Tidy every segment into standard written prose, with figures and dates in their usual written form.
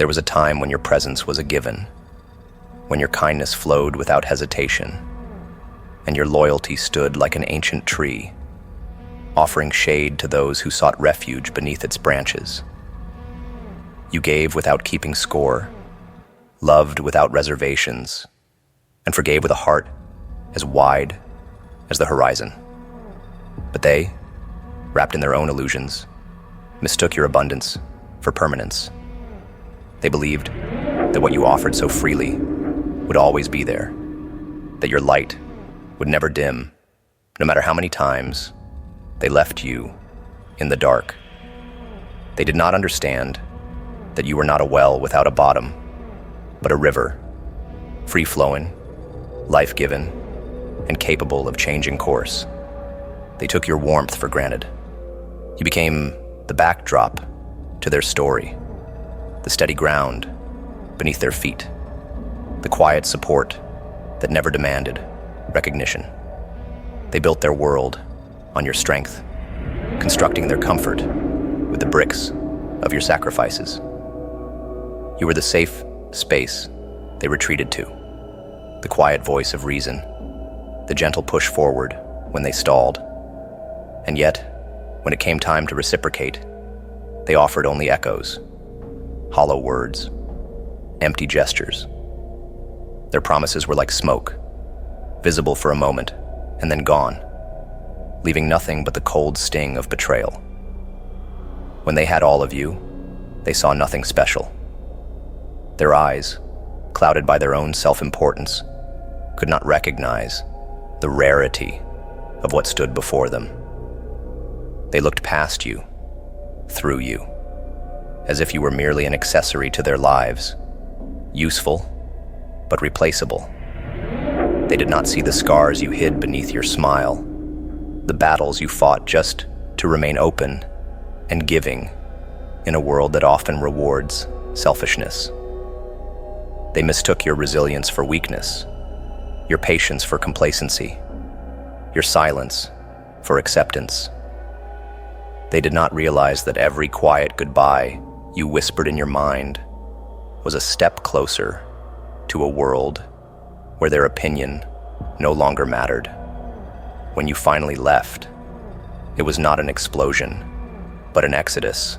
There was a time when your presence was a given, when your kindness flowed without hesitation, and your loyalty stood like an ancient tree, offering shade to those who sought refuge beneath its branches. You gave without keeping score, loved without reservations, and forgave with a heart as wide as the horizon. But they, wrapped in their own illusions, mistook your abundance for permanence. They believed that what you offered so freely would always be there, that your light would never dim, no matter how many times they left you in the dark. They did not understand that you were not a well without a bottom, but a river, free-flowing, life-given, and capable of changing course. They took your warmth for granted. You became the backdrop to their story, the steady ground beneath their feet, the quiet support that never demanded recognition. They built their world on your strength, constructing their comfort with the bricks of your sacrifices. You were the safe space they retreated to, the quiet voice of reason, the gentle push forward when they stalled. And yet, when it came time to reciprocate, they offered only echoes, hollow words, empty gestures. Their promises were like smoke, visible for a moment and then gone, leaving nothing but the cold sting of betrayal. When they had all of you, they saw nothing special. Their eyes, clouded by their own self-importance, could not recognize the rarity of what stood before them. They looked past you, through you, as if you were merely an accessory to their lives, useful but replaceable. They did not see the scars you hid beneath your smile, the battles you fought just to remain open and giving in a world that often rewards selfishness. They mistook your resilience for weakness, your patience for complacency, your silence for acceptance. They did not realize that every quiet goodbye you whispered in your mind was a step closer to a world where their opinion no longer mattered. When you finally left, it was not an explosion, but an exodus.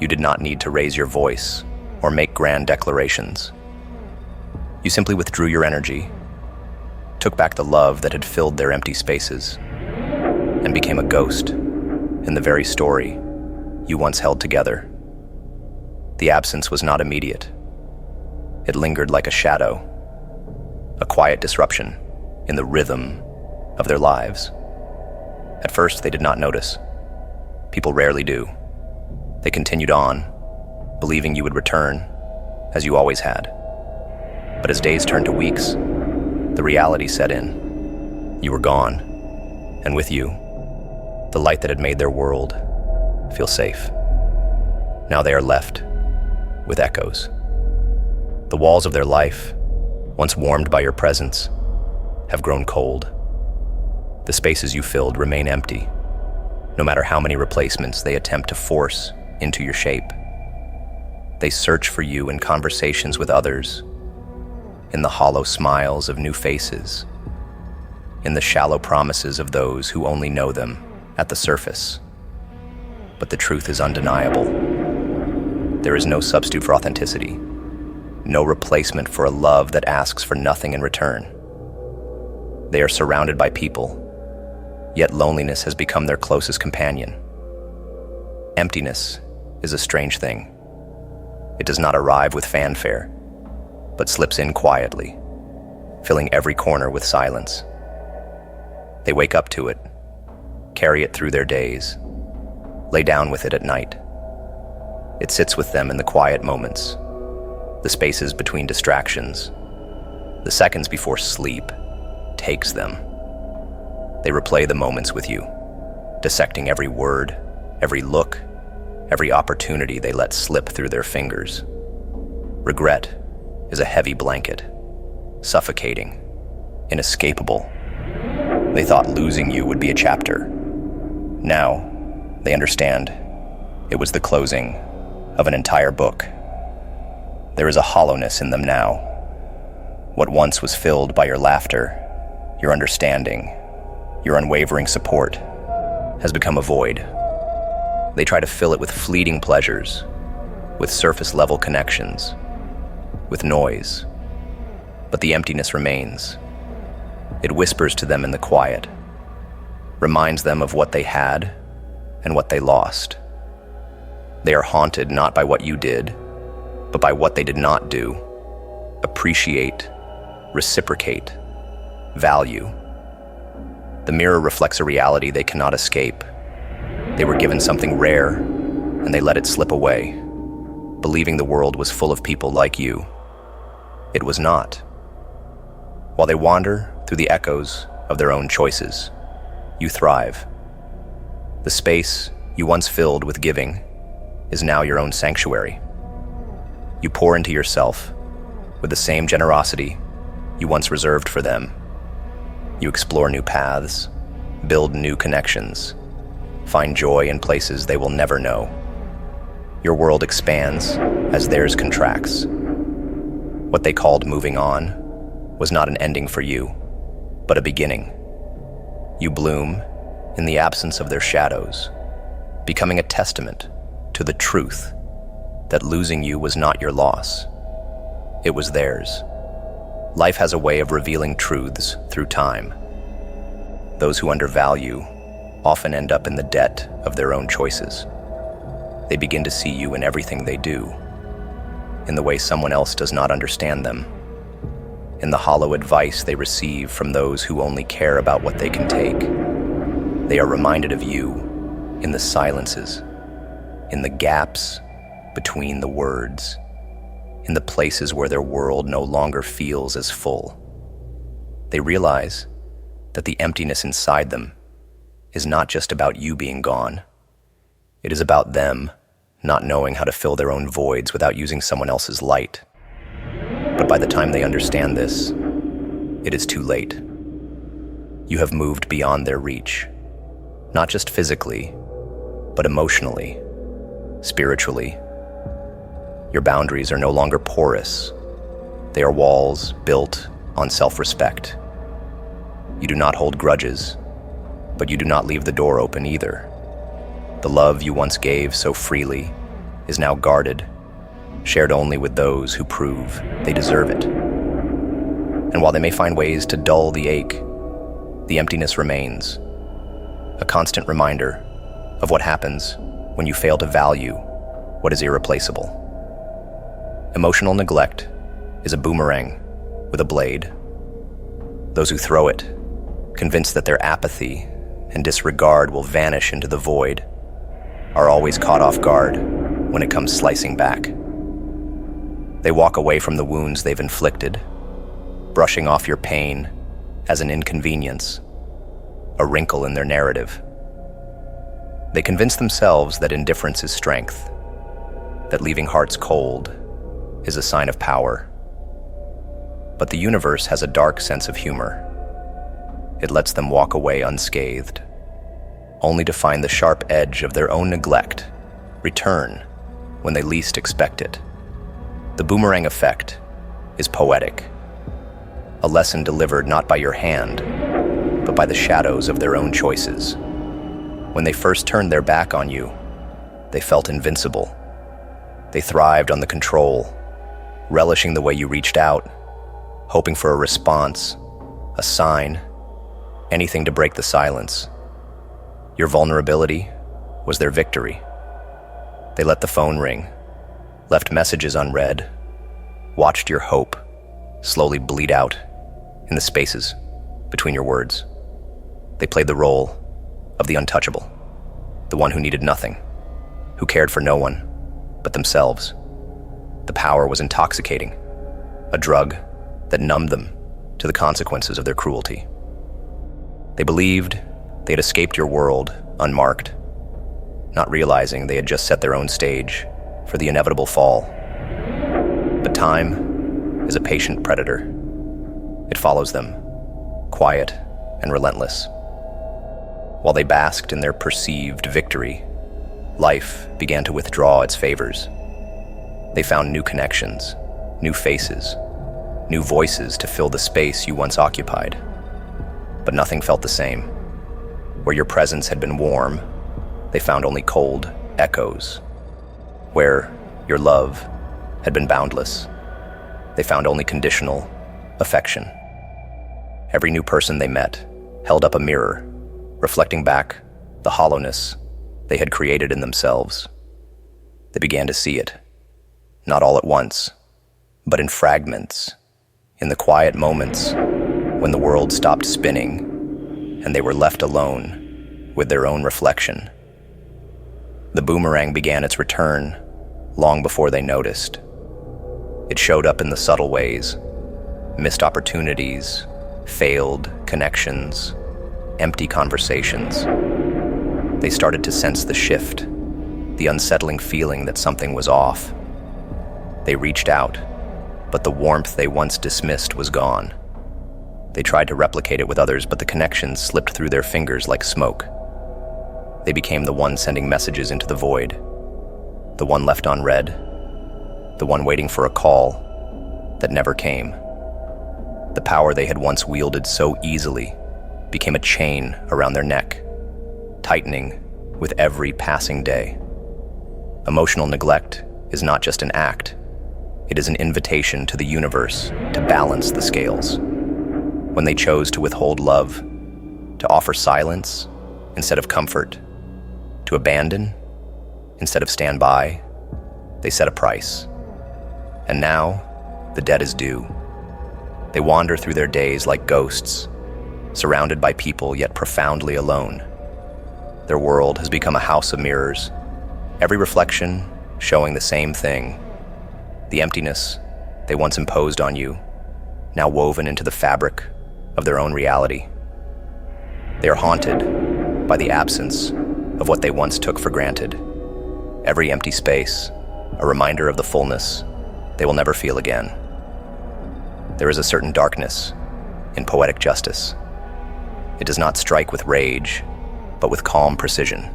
You did not need to raise your voice or make grand declarations. You simply withdrew your energy, took back the love that had filled their empty spaces, and became a ghost in the very story you once held together. The absence was not immediate. It lingered like a shadow, a quiet disruption in the rhythm of their lives. At first, they did not notice. People rarely do. They continued on, believing you would return, as you always had. But as days turned to weeks, the reality set in. You were gone, and with you, the light that had made their world feel safe. Now they are left with echoes. The walls of their life, once warmed by your presence, have grown cold. The spaces you filled remain empty, no matter how many replacements they attempt to force into your shape. They search for you in conversations with others, in the hollow smiles of new faces, in the shallow promises of those who only know them at the surface. But the truth is undeniable. There is no substitute for authenticity, no replacement for a love that asks for nothing in return. They are surrounded by people, yet loneliness has become their closest companion. Emptiness is a strange thing. It does not arrive with fanfare, but slips in quietly, filling every corner with silence. They wake up to it, carry it through their days, lay down with it at night. It sits with them in the quiet moments, the spaces between distractions, the seconds before sleep takes them. They replay the moments with you, dissecting every word, every look, every opportunity they let slip through their fingers. Regret is a heavy blanket, suffocating, inescapable. They thought losing you would be a chapter. Now, they understand it was the closing of an entire book. There is a hollowness in them now. What once was filled by your laughter, your understanding, your unwavering support, has become a void. They try to fill it with fleeting pleasures, with surface-level connections, with noise. But the emptiness remains. It whispers to them in the quiet, reminds them of what they had and what they lost. They are haunted not by what you did, but by what they did not do. Appreciate, reciprocate, value. The mirror reflects a reality they cannot escape. They were given something rare, and they let it slip away, believing the world was full of people like you. It was not. While they wander through the echoes of their own choices, you thrive. The space you once filled with giving is now your own sanctuary. You pour into yourself with the same generosity you once reserved for them. You explore new paths, build new connections, find joy in places they will never know. Your world expands as theirs contracts. What they called moving on was not an ending for you, but a beginning. You bloom in the absence of their shadows, becoming a testament to the truth that losing you was not your loss. It was theirs. Life has a way of revealing truths through time. Those who undervalue often end up in the debt of their own choices. They begin to see you in everything they do, in the way someone else does not understand them, in the hollow advice they receive from those who only care about what they can take. They are reminded of you in the silences, in the gaps between the words, in the places where their world no longer feels as full. They realize that the emptiness inside them is not just about you being gone. It is about them not knowing how to fill their own voids without using someone else's light. But by the time they understand this, it is too late. You have moved beyond their reach, not just physically, but emotionally, spiritually. Your boundaries are no longer porous. They are walls built on self-respect. You do not hold grudges, but you do not leave the door open either. The love you once gave so freely is now guarded, shared only with those who prove they deserve it. And while they may find ways to dull the ache, the emptiness remains, a constant reminder of what happens when you fail to value what is irreplaceable. Emotional neglect is a boomerang with a blade. Those who throw it, convinced that their apathy and disregard will vanish into the void, are always caught off guard when it comes slicing back. They walk away from the wounds they've inflicted, brushing off your pain as an inconvenience, a wrinkle in their narrative. They convince themselves that indifference is strength, that leaving hearts cold is a sign of power. But the universe has a dark sense of humor. It lets them walk away unscathed, only to find the sharp edge of their own neglect return when they least expect it. The boomerang effect is poetic, a lesson delivered not by your hand, but by the shadows of their own choices. When they first turned their back on you, they felt invincible. They thrived on the control, relishing the way you reached out, hoping for a response, a sign, anything to break the silence. Your vulnerability was their victory. They let the phone ring, left messages unread, watched your hope slowly bleed out in the spaces between your words. They played the role of the untouchable, the one who needed nothing, who cared for no one but themselves. The power was intoxicating, a drug that numbed them to the consequences of their cruelty. They believed they had escaped your world unmarked, not realizing they had just set their own stage for the inevitable fall. But time is a patient predator. It follows them, quiet and relentless. While they basked in their perceived victory, life began to withdraw its favors. They found new connections, new faces, new voices to fill the space you once occupied. But nothing felt the same. Where your presence had been warm, they found only cold echoes. Where your love had been boundless, they found only conditional affection. Every new person they met held up a mirror, reflecting back the hollowness they had created in themselves. They began to see it, not all at once, but in fragments, in the quiet moments when the world stopped spinning and they were left alone with their own reflection. The boomerang began its return long before they noticed. It showed up in the subtle ways: missed opportunities, failed connections, empty conversations. They started to sense the shift, the unsettling feeling that something was off. They reached out, but the warmth they once dismissed was gone. They tried to replicate it with others, but the connections slipped through their fingers like smoke. They became the one sending messages into the void, the one left unread, the one waiting for a call that never came. The power they had once wielded so easily became a chain around their neck, tightening with every passing day. Emotional neglect is not just an act, it is an invitation to the universe to balance the scales. When they chose to withhold love, to offer silence instead of comfort, to abandon instead of stand by, they set a price. And now, the debt is due. They wander through their days like ghosts, surrounded by people yet profoundly alone. Their world has become a house of mirrors, every reflection showing the same thing: the emptiness they once imposed on you, now woven into the fabric of their own reality. They are haunted by the absence of what they once took for granted. Every empty space, a reminder of the fullness they will never feel again. There is a certain darkness in poetic justice. It does not strike with rage, but with calm precision.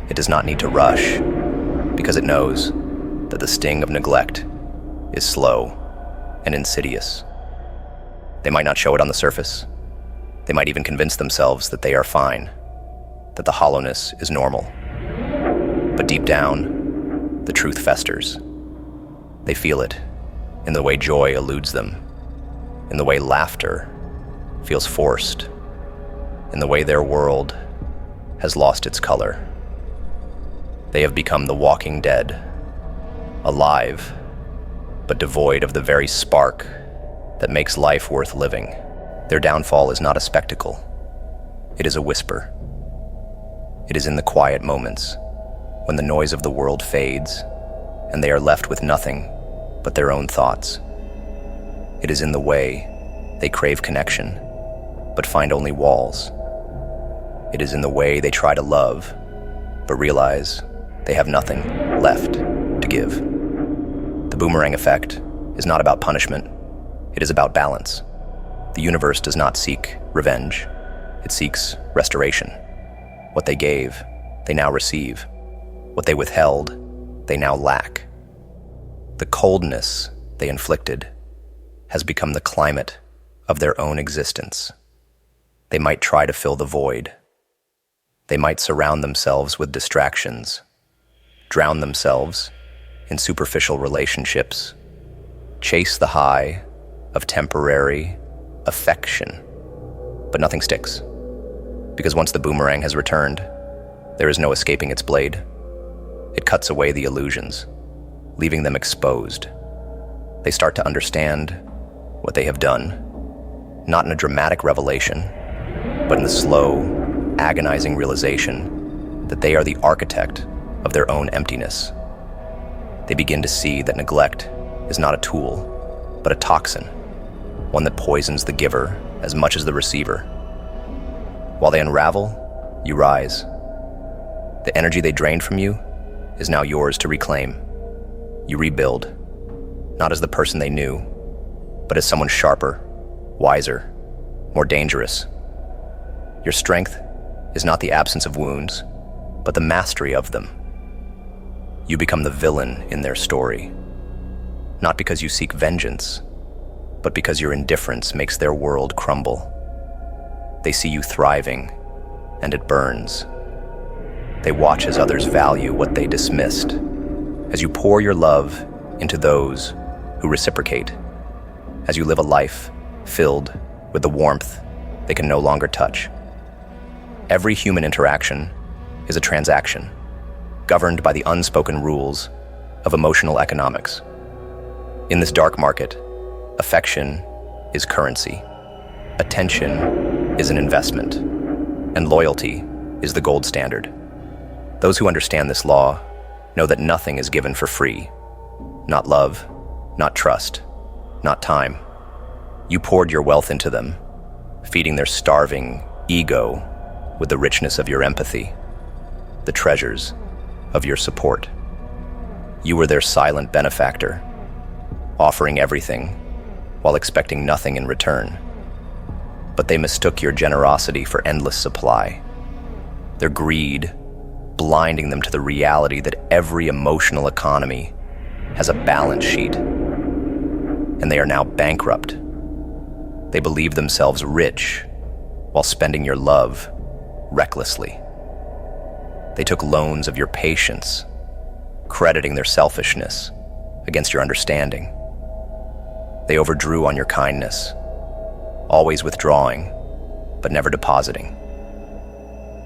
It does not need to rush, because it knows that the sting of neglect is slow and insidious. They might not show it on the surface. They might even convince themselves that they are fine, that the hollowness is normal. But deep down, the truth festers. They feel it in the way joy eludes them, in the way laughter feels forced, in the way their world has lost its color. They have become the walking dead, alive, but devoid of the very spark that makes life worth living. Their downfall is not a spectacle. It is a whisper. It is in the quiet moments, when the noise of the world fades, and they are left with nothing but their own thoughts. It is in the way they crave connection, but find only walls. It is in the way they try to love, but realize they have nothing left to give. The boomerang effect is not about punishment. It is about balance. The universe does not seek revenge. It seeks restoration. What they gave, they now receive. What they withheld, they now lack. The coldness they inflicted has become the climate of their own existence. They might try to fill the void. They might surround themselves with distractions, drown themselves in superficial relationships, chase the high of temporary affection, but nothing sticks. Because once the boomerang has returned, there is no escaping its blade. It cuts away the illusions, leaving them exposed. They start to understand what they have done, not in a dramatic revelation, but in the slow, agonizing realization that they are the architect of their own emptiness. They begin to see that neglect is not a tool, but a toxin, one that poisons the giver as much as the receiver. While they unravel, you rise. The energy they drained from you is now yours to reclaim. You rebuild, not as the person they knew, but as someone sharper, wiser, more dangerous. Your strength is not the absence of wounds, but the mastery of them. You become the villain in their story, not because you seek vengeance, but because your indifference makes their world crumble. They see you thriving, and it burns. They watch as others value what they dismissed, as you pour your love into those who reciprocate, as you live a life filled with the warmth they can no longer touch. Every human interaction is a transaction, governed by the unspoken rules of emotional economics. In this dark market, affection is currency, attention is an investment, and loyalty is the gold standard. Those who understand this law know that nothing is given for free. Not love, not trust, not time. You poured your wealth into them, feeding their starving ego with the richness of your empathy, the treasures of your support. You were their silent benefactor, offering everything while expecting nothing in return. But they mistook your generosity for endless supply, their greed blinding them to the reality that every emotional economy has a balance sheet, and they are now bankrupt. They believe themselves rich while spending your love recklessly. They took loans of your patience, crediting their selfishness against your understanding. They overdrew on your kindness, always withdrawing, but never depositing.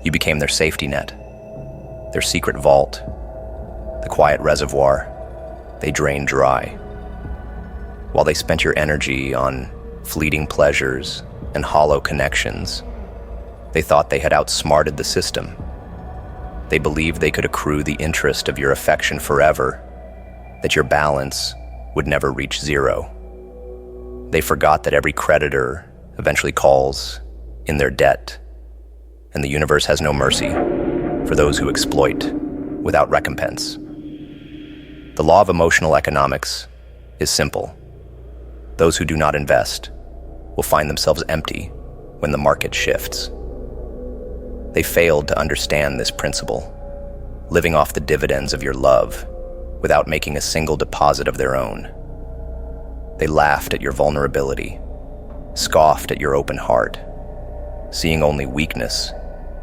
You became their safety net, their secret vault, the quiet reservoir they drained dry. While they spent your energy on fleeting pleasures and hollow connections, they thought they had outsmarted the system. They believed they could accrue the interest of your affection forever, that your balance would never reach zero. They forgot that every creditor eventually calls in their debt, and the universe has no mercy for those who exploit without recompense. The law of emotional economics is simple. Those who do not invest will find themselves empty when the market shifts. They failed to understand this principle, living off the dividends of your love without making a single deposit of their own. They laughed at your vulnerability, scoffed at your open heart, seeing only weakness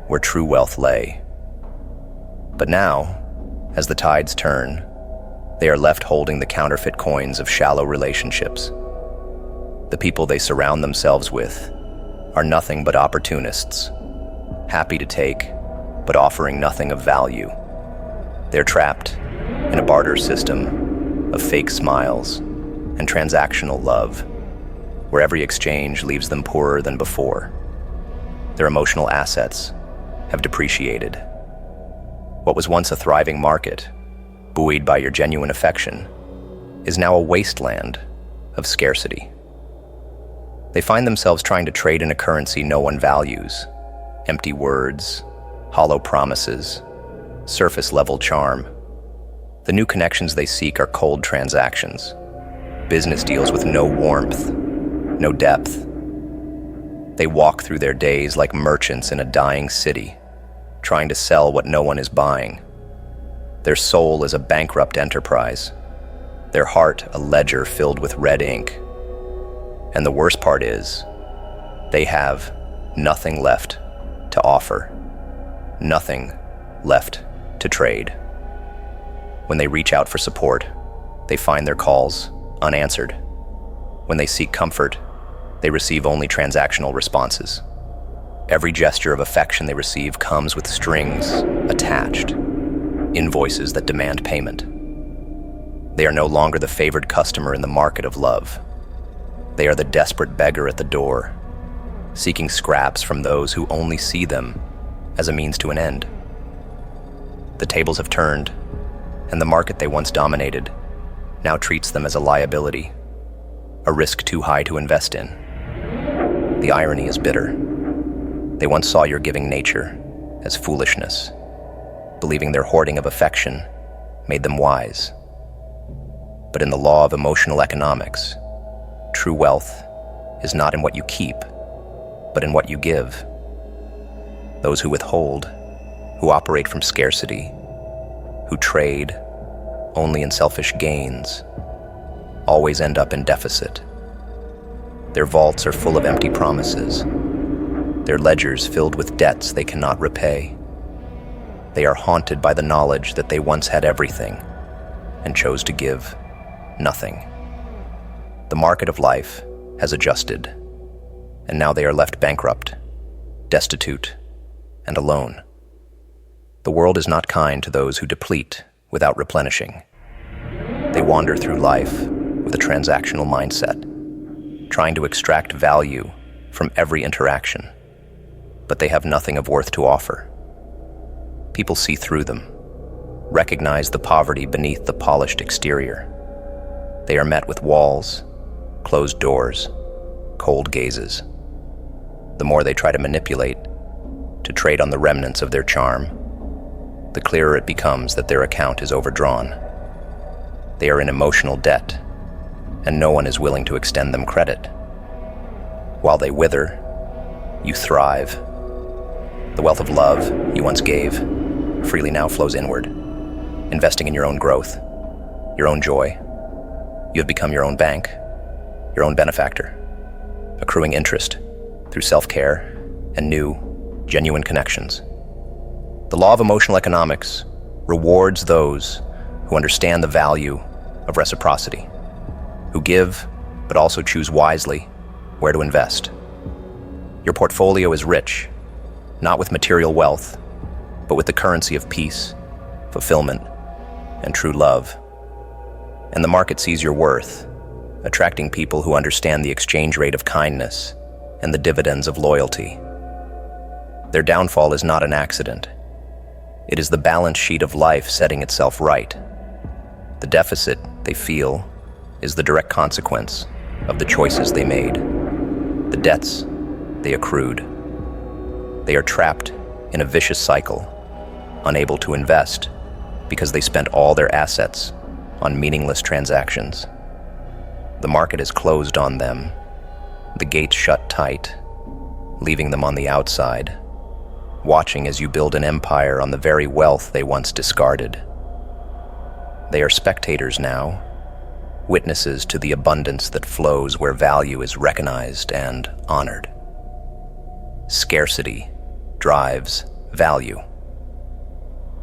where true wealth lay. But now, as the tides turn, they are left holding the counterfeit coins of shallow relationships. The people they surround themselves with are nothing but opportunists, happy to take, but offering nothing of value. They're trapped in a barter system of fake smiles and transactional love, where every exchange leaves them poorer than before. Their emotional assets have depreciated. What was once a thriving market, buoyed by your genuine affection, is now a wasteland of scarcity. They find themselves trying to trade in a currency no one values: empty words, hollow promises, surface-level charm. The new connections they seek are cold transactions, business deals with no warmth, no depth. They walk through their days like merchants in a dying city, trying to sell what no one is buying. Their soul is a bankrupt enterprise, their heart a ledger filled with red ink. And the worst part is, they have nothing left to offer, nothing left to trade. When they reach out for support, they find their calls unanswered. When they seek comfort, they receive only transactional responses. Every gesture of affection they receive comes with strings attached, invoices that demand payment. They are no longer the favored customer in the market of love. They are the desperate beggar at the door, seeking scraps from those who only see them as a means to an end. The tables have turned, and the market they once dominated now treats them as a liability, a risk too high to invest in. The irony is bitter. They once saw your giving nature as foolishness, believing their hoarding of affection made them wise. But in the law of emotional economics, true wealth is not in what you keep, but in what you give. Those who withhold, who operate from scarcity, who trade only in selfish gains, always end up in deficit. Their vaults are full of empty promises, their ledgers filled with debts they cannot repay. They are haunted by the knowledge that they once had everything and chose to give nothing. The market of life has adjusted, and now they are left bankrupt, destitute, and alone. The world is not kind to those who deplete without replenishing. They wander through life with a transactional mindset, trying to extract value from every interaction, but they have nothing of worth to offer. People see through them, recognize the poverty beneath the polished exterior. They are met with walls, closed doors, cold gazes. The more they try to manipulate, to trade on the remnants of their charm, the clearer it becomes that their account is overdrawn. They are in emotional debt, and no one is willing to extend them credit. While they wither, you thrive. The wealth of love you once gave freely now flows inward, investing in your own growth, your own joy. You have become your own bank, your own benefactor, accruing interest through self-care and new, genuine connections. The law of emotional economics rewards those who understand the value of reciprocity, who give but also choose wisely where to invest. Your portfolio is rich, not with material wealth, but with the currency of peace, fulfillment, and true love. And the market sees your worth, attracting people who understand the exchange rate of kindness and the dividends of loyalty. Their downfall is not an accident. It is the balance sheet of life setting itself right. The deficit they feel is the direct consequence of the choices they made, the debts they accrued. They are trapped in a vicious cycle, unable to invest because they spent all their assets on meaningless transactions. The market is closed on them, the gates shut tight, leaving them on the outside, watching as you build an empire on the very wealth they once discarded. They are spectators now, witnesses to the abundance that flows where value is recognized and honored. Scarcity drives value.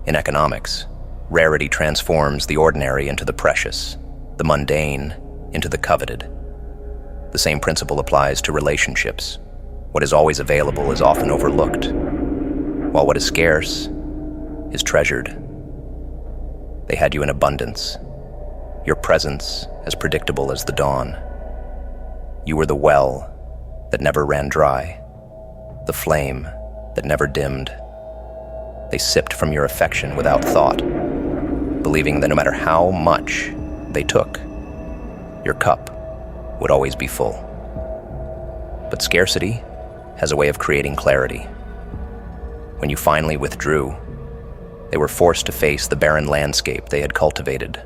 In economics, rarity transforms the ordinary into the precious, the mundane into the coveted. The same principle applies to relationships. What is always available is often overlooked, while what is scarce is treasured. They had you in abundance, your presence as predictable as the dawn. You were the well that never ran dry, the flame that never dimmed. They sipped from your affection without thought, believing that no matter how much they took, your cup would always be full. But scarcity has a way of creating clarity. When you finally withdrew, they were forced to face the barren landscape they had cultivated,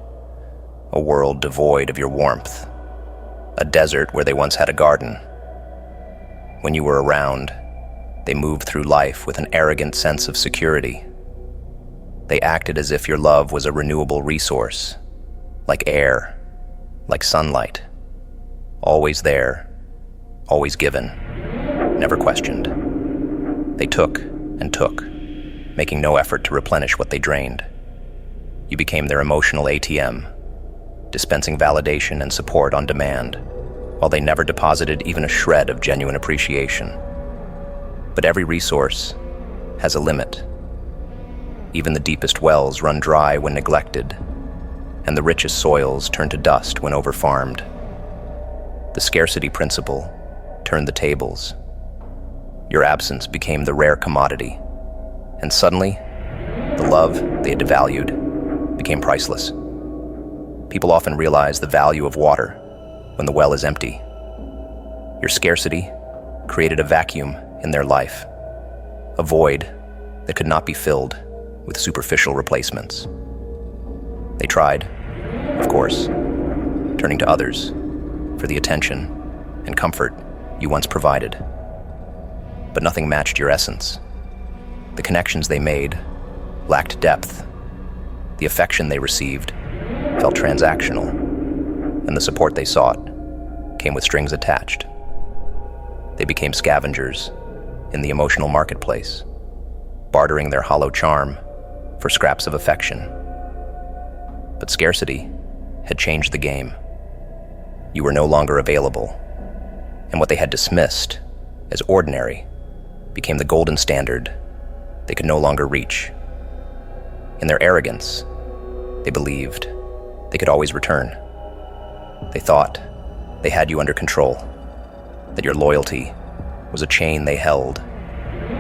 a world devoid of your warmth, a desert where they once had a garden. When you were around, they moved through life with an arrogant sense of security. They acted as if your love was a renewable resource, like air, like sunlight, always there, always given, never questioned. They took and took, making no effort to replenish what they drained. You became their emotional ATM, dispensing validation and support on demand, while they never deposited even a shred of genuine appreciation. But every resource has a limit. Even the deepest wells run dry when neglected, and the richest soils turn to dust when overfarmed. The scarcity principle turned the tables. Your absence became the rare commodity, and suddenly, the love they had devalued became priceless. People often realize the value of water when the well is empty. Your scarcity created a vacuum in their life, a void that could not be filled with superficial replacements. They tried, of course, turning to others for the attention and comfort you once provided. But nothing matched your essence. The connections they made lacked depth. The affection they received felt transactional, and the support they sought came with strings attached. They became scavengers in the emotional marketplace, bartering their hollow charm for scraps of affection. But scarcity had changed the game. You were no longer available, and what they had dismissed as ordinary became the golden standard they could no longer reach. In their arrogance, they believed they could always return. They thought they had you under control, that your loyalty was a chain they held,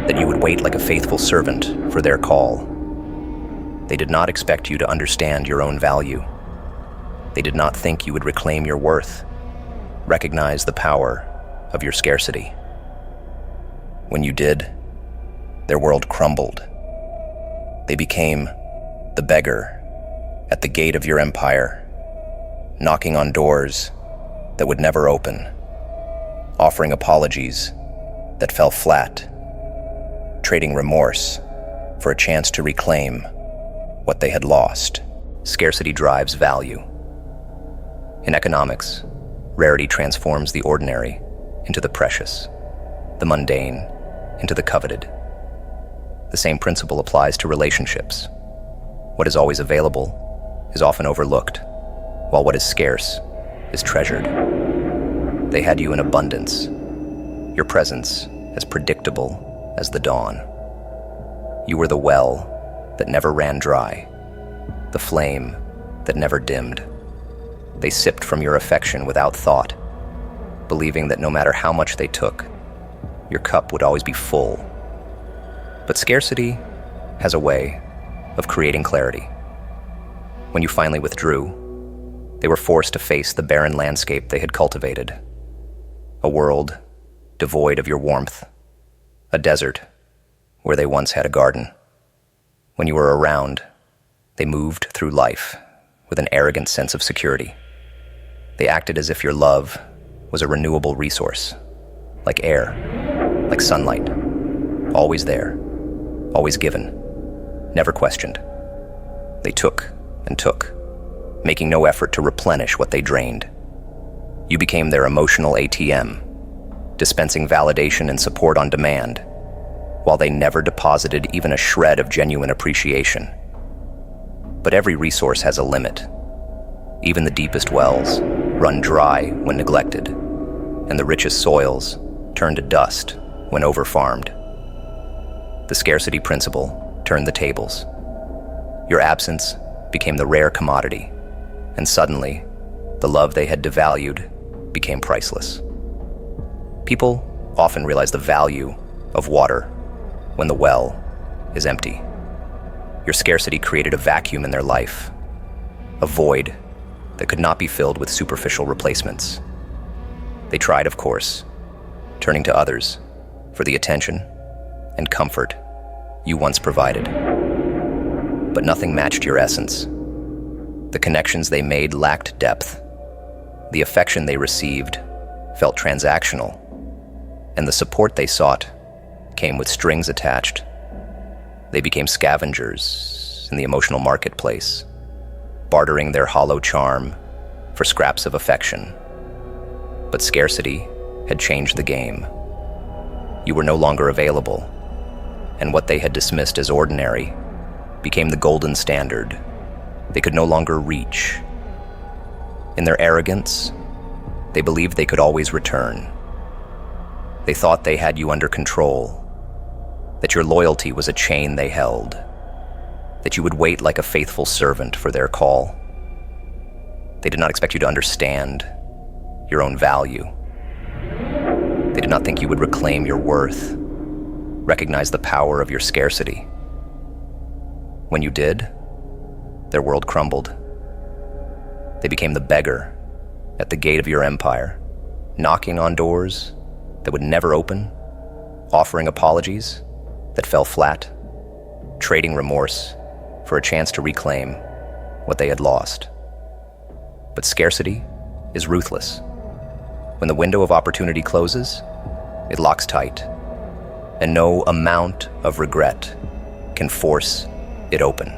that you would wait like a faithful servant for their call. They did not expect you to understand your own value. They did not think you would reclaim your worth, recognize the power of your scarcity. When you did, their world crumbled. They became the beggar at the gate of your empire, knocking on doors that would never open, offering apologies that fell flat, trading remorse for a chance to reclaim what they had lost. Scarcity drives value. In economics, rarity transforms the ordinary into the precious, the mundane into the coveted. The same principle applies to relationships. What is always available is often overlooked, while what is scarce is treasured. They had you in abundance, your presence as predictable as the dawn. You were the well that never ran dry, the flame that never dimmed. They sipped from your affection without thought, believing that no matter how much they took, your cup would always be full. But scarcity has a way of creating clarity. When you finally withdrew, they were forced to face the barren landscape they had cultivated. A world devoid of your warmth, a desert where they once had a garden. When you were around, they moved through life with an arrogant sense of security. They acted as if your love was a renewable resource, like air, like sunlight, always there, always given, never questioned. They took and took, making no effort to replenish what they drained. You became their emotional ATM, dispensing validation and support on demand, while they never deposited even a shred of genuine appreciation. But every resource has a limit. Even the deepest wells run dry when neglected, and the richest soils turn to dust when overfarmed. The scarcity principle turned the tables. Your absence became the rare commodity, and suddenly, the love they had devalued became priceless. People often realize the value of water when the well is empty. Your scarcity created a vacuum in their life, a void that could not be filled with superficial replacements. They tried, of course, turning to others for the attention and comfort you once provided. But nothing matched your essence. The connections they made lacked depth. The affection they received felt transactional, and the support they sought came with strings attached. They became scavengers in the emotional marketplace, bartering their hollow charm for scraps of affection. But scarcity had changed the game. You were no longer available, and what they had dismissed as ordinary became the golden standard they could no longer reach. In their arrogance, they believed they could always return. They thought they had you under control, that your loyalty was a chain they held, that you would wait like a faithful servant for their call. They did not expect you to understand your own value. They did not think you would reclaim your worth, recognize the power of your scarcity. When you did, their world crumbled. They became the beggar at the gate of your empire, knocking on doors that would never open, offering apologies that fell flat, trading remorse for a chance to reclaim what they had lost. But scarcity is ruthless. When the window of opportunity closes, it locks tight, and no amount of regret can force it open.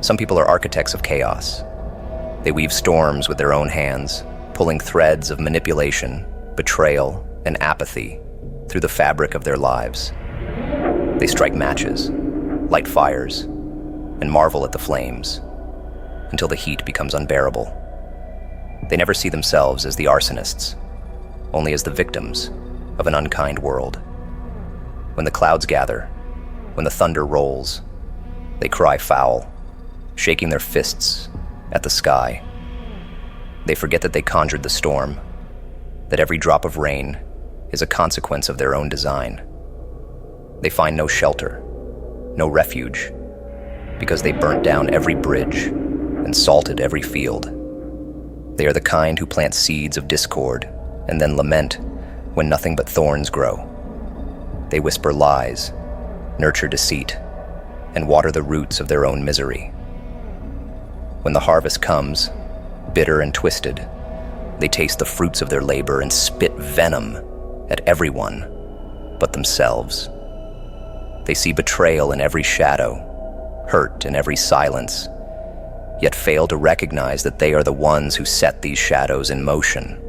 Some people are architects of chaos. They weave storms with their own hands, pulling threads of manipulation, betrayal, and apathy through the fabric of their lives. They strike matches, light fires, and marvel at the flames until the heat becomes unbearable. They never see themselves as the arsonists, only as the victims of an unkind world. When the clouds gather, when the thunder rolls, they cry foul, shaking their fists at the sky. They forget that they conjured the storm, that every drop of rain is a consequence of their own design. They find no shelter, no refuge, because they burnt down every bridge and salted every field. They are the kind who plant seeds of discord and then lament when nothing but thorns grow. They whisper lies, nurture deceit, and water the roots of their own misery. When the harvest comes, bitter and twisted, they taste the fruits of their labor and spit venom at everyone but themselves. They see betrayal in every shadow, hurt in every silence, yet fail to recognize that they are the ones who set these shadows in motion.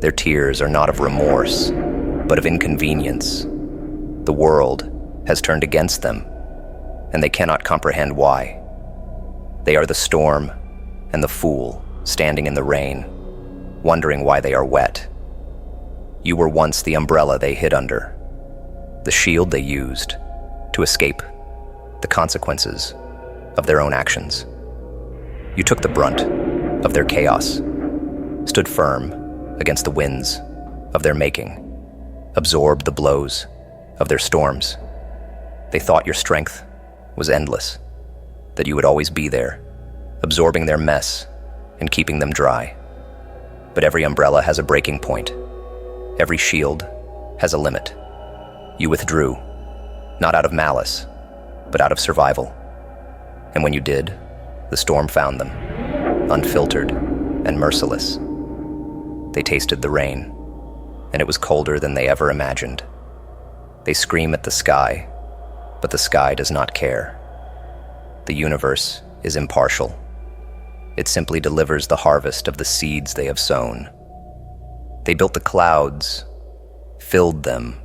Their tears are not of remorse, but of inconvenience. The world has turned against them, and they cannot comprehend why. They are the storm and the fool standing in the rain, wondering why they are wet. You were once the umbrella they hid under, the shield they used to escape the consequences of their own actions. You took the brunt of their chaos, stood firm against the winds of their making, absorbed the blows of their storms. They thought your strength was endless, that you would always be there, absorbing their mess and keeping them dry. But every umbrella has a breaking point. Every shield has a limit. You withdrew, not out of malice, but out of survival. And when you did, the storm found them, unfiltered and merciless. They tasted the rain, and it was colder than they ever imagined. They scream at the sky, but the sky does not care. The universe is impartial. It simply delivers the harvest of the seeds they have sown. They built the clouds, filled them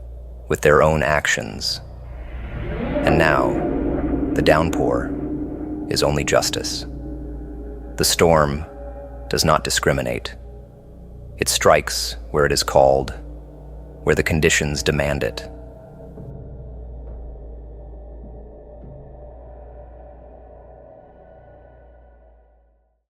with their own actions. And now, the downpour is only justice. The storm does not discriminate. It strikes where it is called, where the conditions demand it.